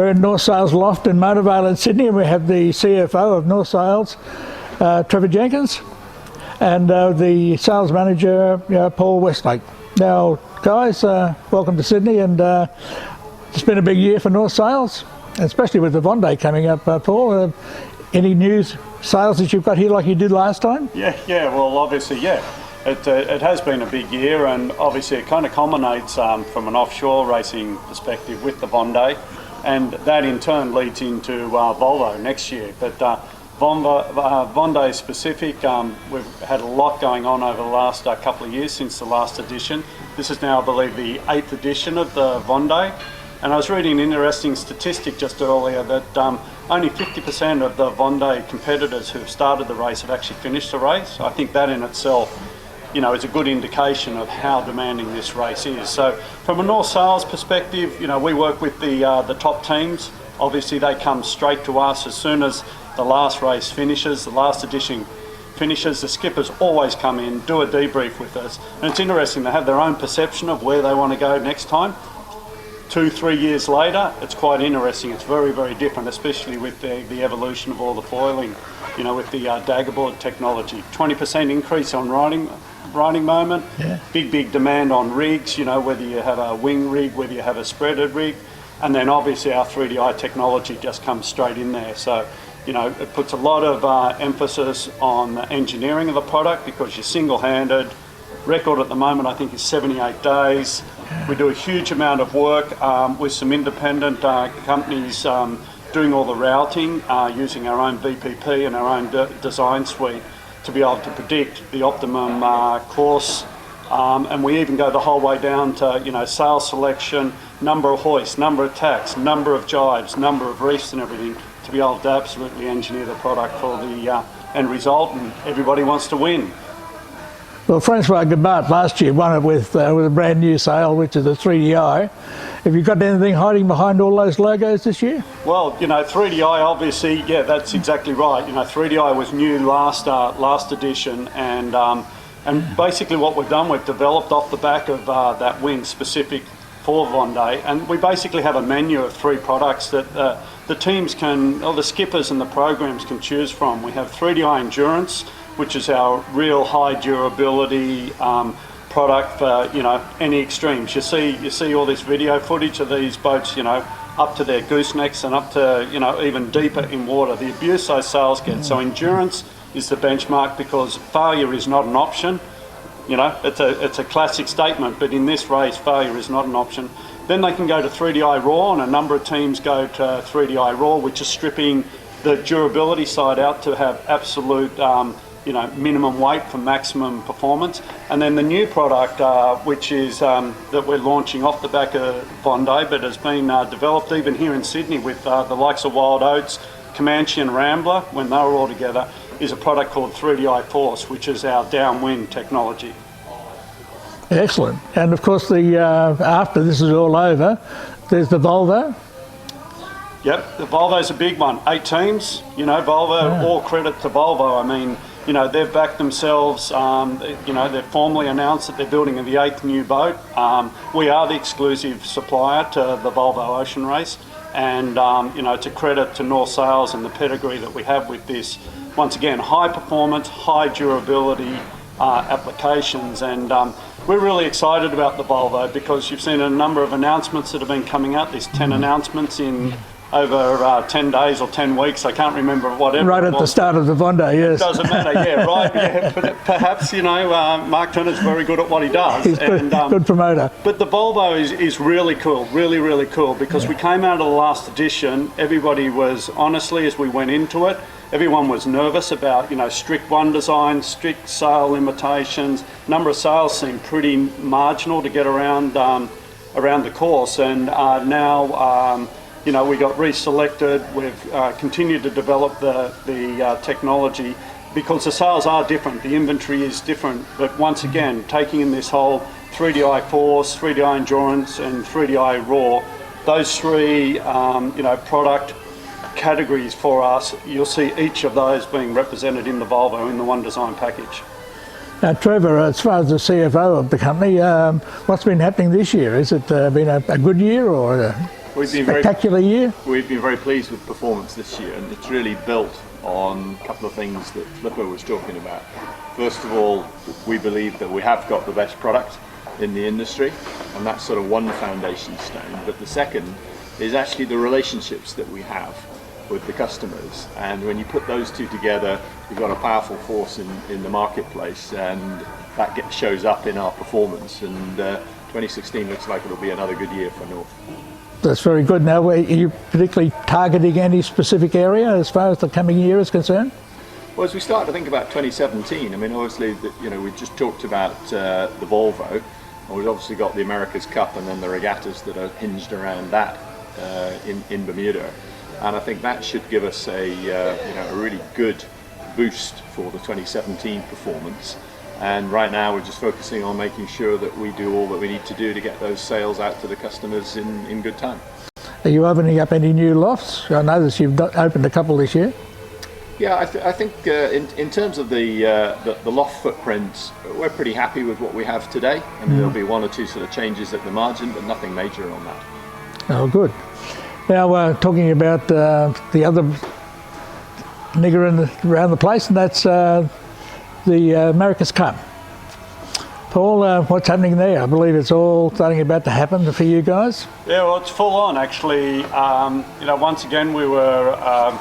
We're in North Sales Loft in Motorvale in Sydney, and we have the CFO of North Sales, Trevor Jenkins, and the sales manager, Paul Westlake. Now, guys, welcome to Sydney, and it's been a big year for North Sales, especially with the Vendee coming up. Paul, any news sales that you've got here like you did last time? Yeah. Well, obviously, yeah. It has been a big year, and obviously it kind of culminates from an offshore racing perspective with the Vendee, and that in turn leads into Volvo next year. But Vendee specific, we've had a lot going on over the last couple of years since the last edition. This is now, I believe, the 8th edition of the Vendee, and I was reading an interesting statistic just earlier that only 50% of the Vendee competitors who've started the race have actually finished the race. I think that in itself, is a good indication of how demanding this race is. So from a North Sales perspective, we work with the top teams. Obviously they come straight to us as soon as the last race finishes, the last edition finishes. The skippers always come in, do a debrief with us. And it's interesting, they have their own perception of where they want to go next time. 2-3 years later, it's quite interesting. It's very, very different, especially with the evolution of all the foiling, with the daggerboard technology. 20% increase on riding moment. Yeah. Big demand on rigs, whether you have a wing rig, whether you have a spreaded rig, and then obviously our 3DI technology just comes straight in there. So, it puts a lot of emphasis on the engineering of the product, because you're single-handed. Record at the moment, I think, is 78 days. We do a huge amount of work with some independent companies doing all the routing, using our own VPP and our own design suite to be able to predict the optimum course. And we even go the whole way down to, sales selection, number of hoists, number of tacks, number of jives, number of reefs and everything, to be able to absolutely engineer the product for the end result, and everybody wants to win. Well, Francois Gabart last year won it with a brand new sail, which is a 3DI. Have you got anything hiding behind all those logos this year? Well, 3DI, obviously, yeah, that's exactly right. 3DI was new last edition, and basically what we've done, we've developed off the back of that wing specific for Vendee, and we basically have a menu of 3 products that the teams can, or the skippers and the programs can choose from. We have 3DI Endurance, which is our real high durability product for any extremes. You see all this video footage of these boats, up to their goosenecks and up to even deeper in water. The abuse those sails get. So endurance is the benchmark, because failure is not an option. It's a classic statement, but in this race, failure is not an option. Then they can go to 3DI Raw, and a number of teams go to 3DI Raw, which is stripping the durability side out to have absolute minimum weight for maximum performance. And then the new product, which is that we're launching off the back of Vendee, but has been developed even here in Sydney with the likes of Wild Oats, Comanche and Rambler, when they were all together, is a product called 3DI Force, which is our downwind technology. Excellent. And of course, after this is all over, there's the Volvo. Yep, the Volvo's a big one. 8 teams, Volvo, all credit to Volvo. I mean, they've backed themselves, they've formally announced that they're building the 8th new boat. We are the exclusive supplier to the Volvo Ocean Race, and it's a credit to North Sales and the pedigree that we have with this. Once again, high performance, high durability applications, and we're really excited about the Volvo, because you've seen a number of announcements that have been coming out. There's 10 announcements in over 10 days or 10 weeks, I can't remember whatever. Right at the start of the Vendee, yes. It doesn't matter, yeah, right. Yeah. But perhaps, Mark Turner's very good at what he does. He's good promoter. But the Volvo is really cool, really cool, because we came out of the last edition, everybody was, honestly, as we went into it, everyone was nervous about, strict one design, strict sail limitations. Number of sails seemed pretty marginal to get around the course, and now we got reselected. We've continued to develop the technology, because the sails are different, the inventory is different. But once again, taking in this whole 3DI Force, 3DI Endurance and 3DI Raw, those 3 product categories for us, you'll see each of those being represented in the Volvo in the one design package. Now, Trevor, as far as the CFO of the company, what's been happening this year? Has it been a good year, or? We've been very spectacular year? We've been very pleased with performance this year, and it's really built on a couple of things that Flipper was talking about. First of all, we believe that we have got the best product in the industry, and that's sort of one foundation stone. But the second is actually the relationships that we have with the customers, and when you put those two together, you've got a powerful force in the marketplace, and that shows up in our performance. And 2016 looks like it'll be another good year for North. That's very good. Now, are you particularly targeting any specific area as far as the coming year is concerned? Well, as we start to think about 2017, I mean, obviously, we just talked about the Volvo, and we've obviously got the America's Cup and then the regattas that are hinged around that in Bermuda. And I think that should give us a really good boost for the 2017 performance. And right now we're just focusing on making sure that we do all that we need to do to get those sales out to the customers in good time. Are you opening up any new lofts? I notice you've opened a couple this year. Yeah, I think in terms of the loft footprints, we're pretty happy with what we have today. I mean, there'll be one or two sort of changes at the margin, but nothing major on that. Oh, good. Now, talking about the other nigger around the place, and that's the America's Cup. Paul, what's happening there? I believe it's all starting about to happen for you guys. Yeah, well, it's full on actually. Once again, we were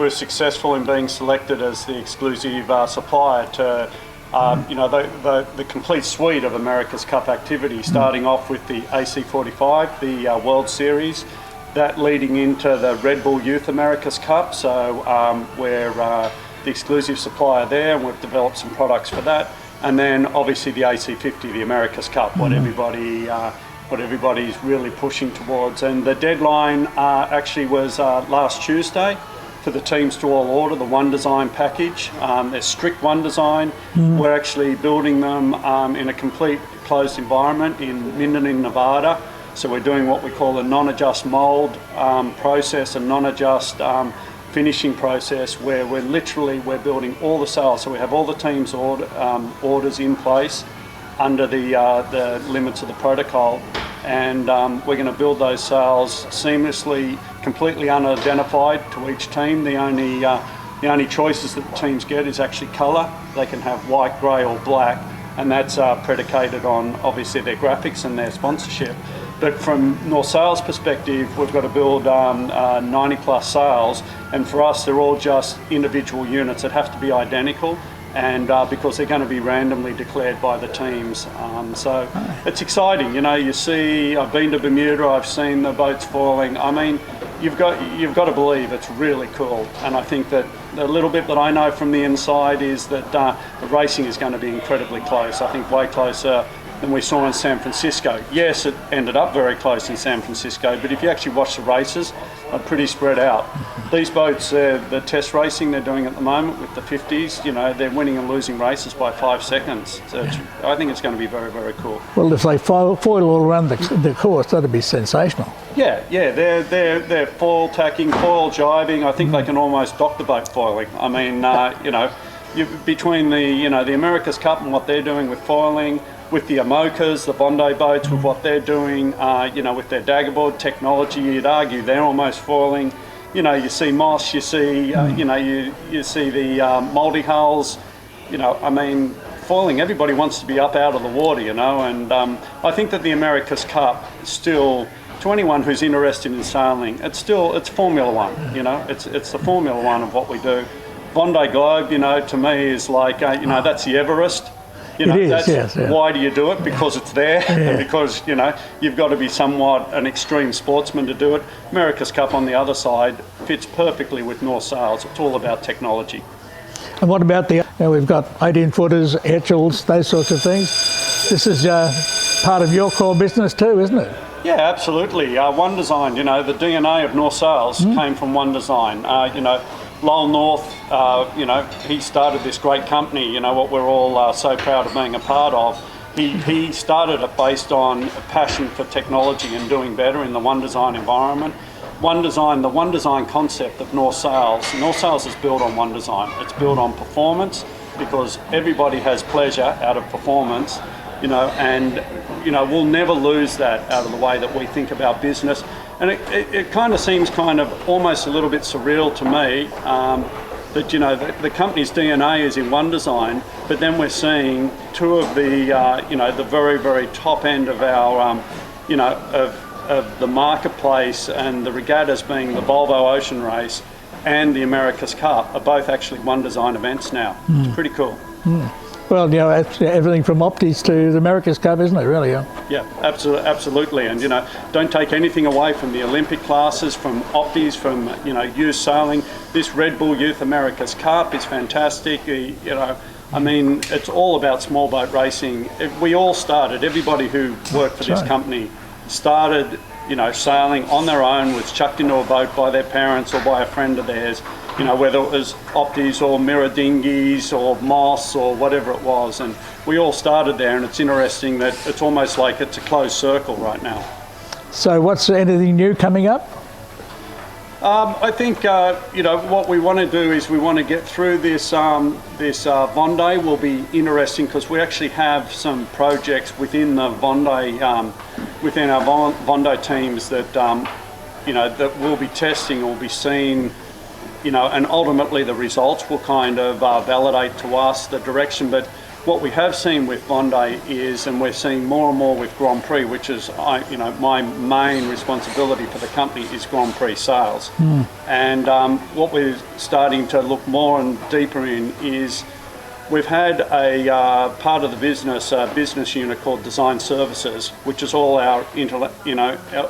successful in being selected as the exclusive supplier to the complete suite of America's Cup activities, starting off with the AC45, the World Series, that leading into the Red Bull Youth America's Cup. So we're the exclusive supplier there, and we've developed some products for that. And then obviously the AC50, the America's Cup, what everybody's really pushing towards. And the deadline actually was last Tuesday for the teams to all order the One Design package. There's strict One Design. We're actually building them in a complete closed environment in Minden in Nevada. So we're doing what we call a non-adjust mould process, a non-adjust finishing process, where we're building all the sales. So we have all the teams' orders in place under the limits of the protocol, and we're going to build those sales seamlessly, completely unidentified to each team. The only choices that the teams get is actually colour. They can have white, grey or black, and that's predicated on obviously their graphics and their sponsorship. But from North Sales perspective, we've got to build 90 plus sales, and for us they're all just individual units that have to be identical, and because they're going to be randomly declared by the teams. So it's exciting. You see, I've been to Bermuda, I've seen the boats foiling. I mean, you've got to believe it's really cool, and I think that the little bit that I know from the inside is that the racing is going to be incredibly close. I think way closer than we saw in San Francisco. Yes, it ended up very close in San Francisco, but if you actually watch the races, they're pretty spread out. These boats, the test racing they're doing at the moment with the 50s, they're winning and losing races by 5 seconds. So I think it's going to be very, very cool. Well, if they foil all around the course, that'd be sensational. Yeah, they're foil tacking, foil jibing. I think they can almost dock the boat foiling. I mean, between the America's Cup and what they're doing with foiling, with the Amokas, the Bondi boats, with what they're doing, with their daggerboard technology, you'd argue they're almost foiling. You see moss, you see, you see the multi-hulls. I mean, foiling. Everybody wants to be up out of the water, and I think that the America's Cup still, to anyone who's interested in sailing, it's Formula One. It's the Formula One of what we do. Vendee Globe, to me is like, that's the Everest. Yes. Why do you do it? Because it's there, and because you've got to be somewhat an extreme sportsman to do it. America's Cup on the other side fits perfectly with North Sales. It's all about technology. And what about we've got 18-footers, Etchells, those sorts of things. This is part of your core business too, isn't it? Yeah, absolutely. One Design, the DNA of North Sales came from One Design. Lowell North, he started this great company, what we're all so proud of being a part of. He started it based on a passion for technology and doing better in the One Design environment. The One Design concept of North Sales is built on One Design. It's built on performance, because everybody has pleasure out of performance, and we'll never lose that out of the way that we think about business. And it kind of seems kind of almost a little bit surreal to me that, you know, the company's DNA is in one design, but then we're seeing two of the, you know, the very, very top end of our, you know, of the marketplace and the regattas being the Volvo Ocean Race and the America's Cup are both actually one design events now. It's pretty cool. Well, you know, everything from Optius to the America's Cup, isn't it, really? Yeah, absolutely. And, you know, don't take anything away from the Olympic classes, from Optius, from, you know, youth sailing. This Red Bull Youth America's Cup is fantastic. You know, I mean, it's all about small boat racing. We all started, everybody who worked for this company started, you know, sailing on their own, was chucked into a boat by their parents or by a friend of theirs, you know, whether it was Optius or mirror dinghies or moss or whatever it was. And we all started there, and it's interesting that it's almost like it's a closed circle right now. So what's anything new coming up? I think, you know, what we want to do is we want to get through this Vendee will be interesting because we actually have some projects within the Vendee, within our Vendee teams that, you know, that we'll be testing or will be seeing, you know, and ultimately the results will kind of validate to us the direction. But what we have seen with Vendee is, and we're seeing more and more with Grand Prix, which is, you know, my main responsibility for the company is Grand Prix sales. And what we're starting to look more and deeper in is we've had a part of the business unit called Design Services, which is all our,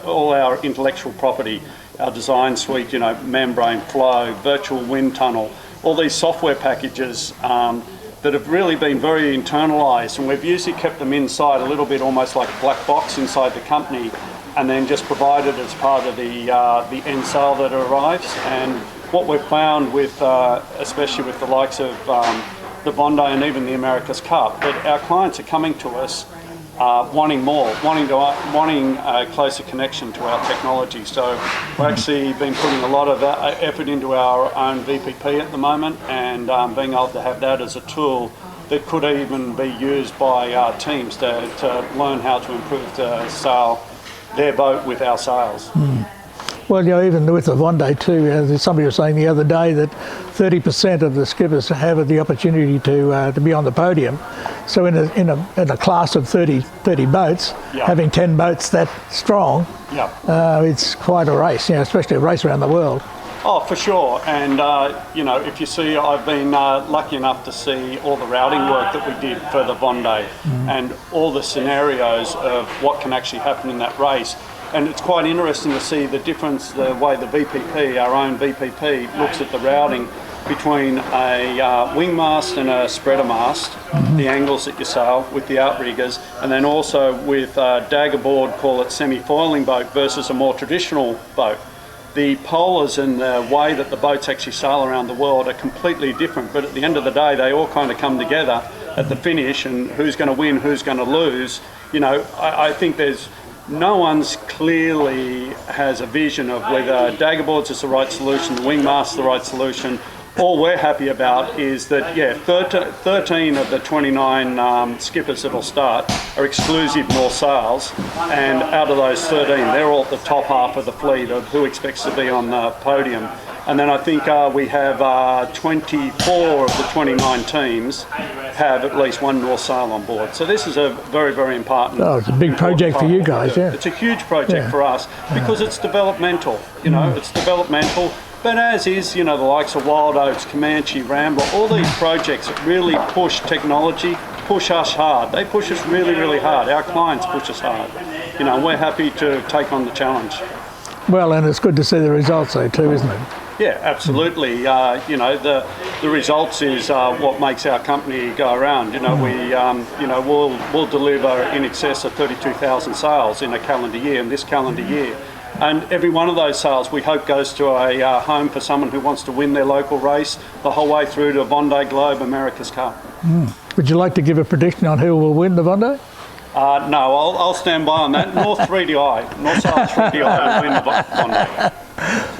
all our intellectual property, our design suite, you know, membrane flow, virtual wind tunnel, all these software packages that have really been very internalised, and we've usually kept them inside a little bit almost like a black box inside the company, and then just provided as part of the end sale that arrives. And what we've found with, especially with the likes of the Vendee and even the America's Cup, that our clients are coming to us wanting more, wanting a closer connection to our technology. So we've actually been putting a lot of effort into our own VPP at the moment, and being able to have that as a tool that could even be used by our teams to learn how to improve the sail their boat with our sails. Well, you know, even with the Vendee too, somebody was saying the other day that 30% of the skippers have the opportunity to be on the podium. So in a class of 30 boats, having 10 boats that strong, it's quite a race, you know, especially a race around the world. Oh, for sure. And, you know, if you see, I've been lucky enough to see all the routing work that we did for the Vendee and all the scenarios of what can actually happen in that race. And it's quite interesting to see the difference, the way the VPP, our own VPP, looks at the routing between a wing mast and a spreader mast, the angles that you sail with the outriggers, and then also with a dagger board, call it semi-foiling boat, versus a more traditional boat. The polars and the way that the boats actually sail around the world are completely different, but at the end of the day, they all kind of come together at the finish, and who's going to win, who's going to lose. You know, I think there's no one's clearly has a vision of whether dagger boards is the right solution, the wing mast is the right solution. All we're happy about is that, 13 of the 29 skippers that'll start are exclusive North sails, and out of those 13, they're all at the top half of the fleet of who expects to be on the podium. And then I think we have 24 of the 29 teams have at least one North sail on board. So this is a very, very important. Oh, it's a big project for you guys, yeah. It's a huge project for us because it's developmental. You know, it's developmental. But as is, you know, the likes of Wild Oats, Comanche, Rambler, all these projects that really push technology, push us hard. They push us really, really hard. Our clients push us hard. You know, we're happy to take on the challenge. Well, and it's good to see the results though too, isn't it? Yeah, absolutely. You know, the results is what makes our company go around. You know, we, you know, we'll deliver in excess of 32,000 sales in a calendar year, in this calendar year. And every one of those sales we hope goes to a home for someone who wants to win their local race, the whole way through to Vendee Globe, America's Cup. Would you like to give a prediction on who will win the Vendee? No, I'll stand by on that. North 3DI, North South 3DI will win the Vendee.